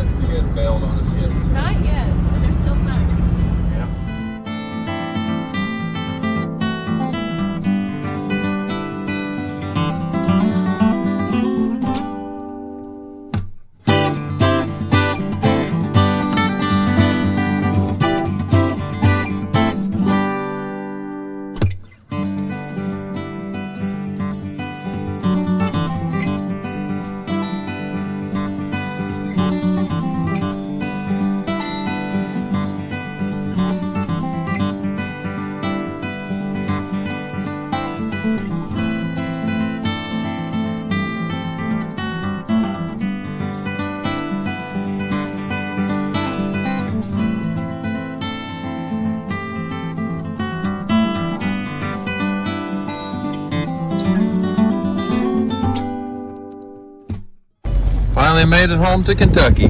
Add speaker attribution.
Speaker 1: she hasn't bailed on us yet. So.
Speaker 2: Not yet, but there's still time.
Speaker 1: Yeah. Finally made it home to Kentucky.